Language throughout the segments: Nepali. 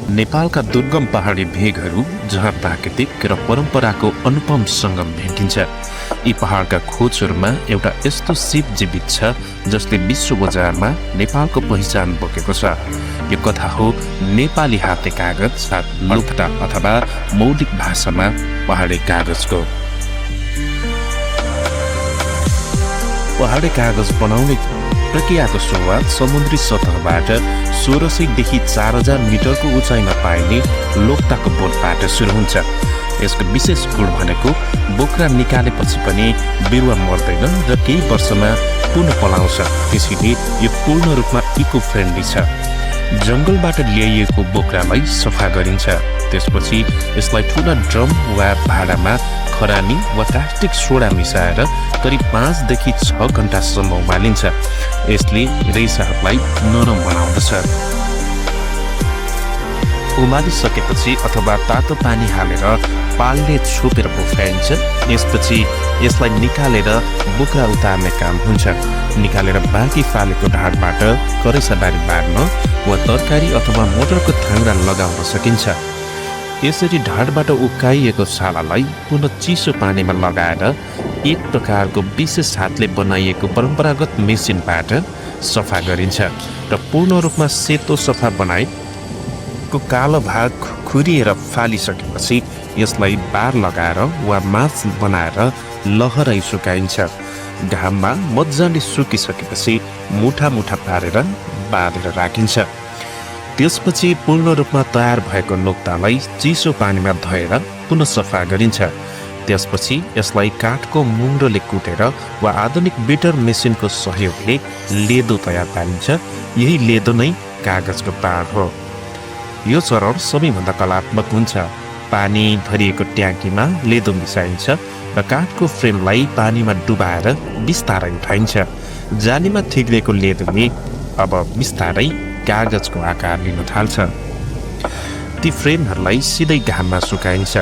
नेपालका दुर्गम पहाडी भेगहरू जहाँ प्राकृतिक र परम्पराको अनुपम सङ्गम भेटिन्छ। यी पहाडका खोजहरूमा एउटा यस्तो सिप जीवित छ जसले विश्व बजारमा नेपालको पहिचान बोकेको छ। यो कथा हो नेपाली हाते कागज लोकता अथवा मौलिक भाषामा पहाडी कागजको। पहाडी कागज बनाउने प्रक्रियाको सुरुवात समुद्री सतहबाट 1600देखि 4000 मिटरको उचाइमा पाइने लोकताको बोटबाट सुरु हुन्छ। यसको विशेष गुण भनेको बोक्रा निकालेपछि पनि बिरुवा मर्दैन र केही वर्षमा पुनः पलाउँछ। त्यसैले यो पूर्ण रूपमा इको फ्रेन्डली छ। जङ्गलबाट ल्याइएको बोक्रालाई सफा गरिन्छ। त्यसपछि यसलाई ठुला ड्रम वा भाँडामा खरानी वा कास्टिक सोडा मिसाएर करिब 5 देखि 6 घण्टासम्म उमालिन्छ। यसले रेसाहरूलाई नरम बनाउँदछ। उमालिसकेपछि अथवा तातो पानी हालेर पालले छोपेर बफाइन्छ। यसपछि यसलाई निकालेर बोक्रा उतार्ने काम हुन्छ। निकालेर बाँकी फालेको ढाडबाट करेसाबारी बार्न वा तरकारी अथवा मटरको थाङ्ग्रा लगाउन सकिन्छ। यसरी ढाडबाट उकाइएको छालालाई पुनः चिसो पानीमा लगाएर एक प्रकारको विशेष हातले बनाइएको परम्परागत मेसिनबाट सफा गरिन्छ र पूर्ण रूपमा सेतो सफा बनाएको कालो भाग खुरिएर फालिसकेपछि यसलाई बार लगाएर वा मास बनाएर लहरै सुकाइन्छ। घाममा मजाले सुकिसकेपछि मुठा मुठा पारेर बाँधेर राखिन्छ। त्यसपछि पूर्ण रूपमा तयार भएको लोकतालाई चिसो पानीमा धोएर पुनः सफा गरिन्छ। त्यसपछि यसलाई काठको मुङ्रोले कुटेर वा आधुनिक बिटर मेसिनको सहयोगले लेदो तयार पारिन्छ। यही लेदो नै कागजको पाड हो। यो चरण सबैभन्दा कलात्मक हुन्छ। पानी भरिएको ट्याङ्कीमा लेदो मिसाइन्छ र काठको फ्रेमलाई पानीमा डुबाएर बिस्तारै उठाइन्छ। जालीमा थिग्रेको लेदोले अब बिस्तारै कागजको आकार लिन थाल्छ। ती फ्रेमहरूलाई सिधै घाममा सुकाइन्छ।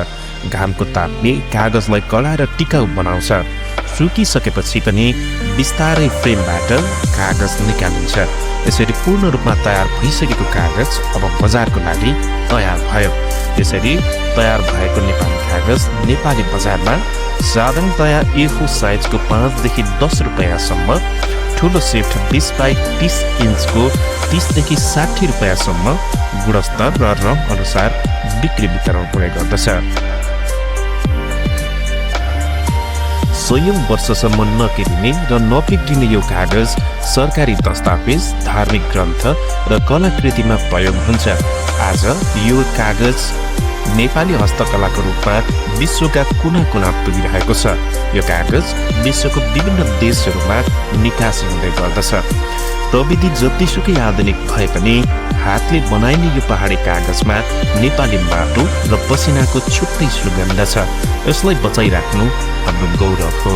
घामको तापले कागजलाई कडाएर टिकाउ बनाउँछ। सुकिसकेपछि पनि बिस्तारै फ्रेमबाट कागज निकालिन्छ। यसरी पूर्ण रूपमा तयार भइसकेको कागज अब बजारको लागि तयार भयो। यसरी तयार भएको नेपाली कागज नेपाली बजारमा साधारणतया A4 साइजको 5 देखि 10 रुपियाँसम्म, ठुलो सेट 20 बाई 30 इन्चको 30 देखि 60 रुपियाँसम्म गुणस्तर र रङ अनुसार बिक्री वितरण हुने गर्दछ। सयौं वर्षसम्म नकिरिने र नबिग्रिने यो कागज सरकारी दस्तावेज, धार्मिक ग्रन्थ र कलाकृतिमा प्रयोग हुन्छ। आज यो कागज नेपाली हस्तकलाको रूपमा विश्वका कुना कुना पुगिरहेको छ। यो कागज विश्वको विभिन्न देशहरूमा निकासी हुँदै गर्दछ। प्रविधि जतिसुकै आधुनिक भए पनि हातले बनाइने यो पहाडी कागजमा नेपाली माटो र पसिनाको छुट्टै सुगन्ध छ। यसलाई बचाइराख्नु हाम्रो गौरव हो।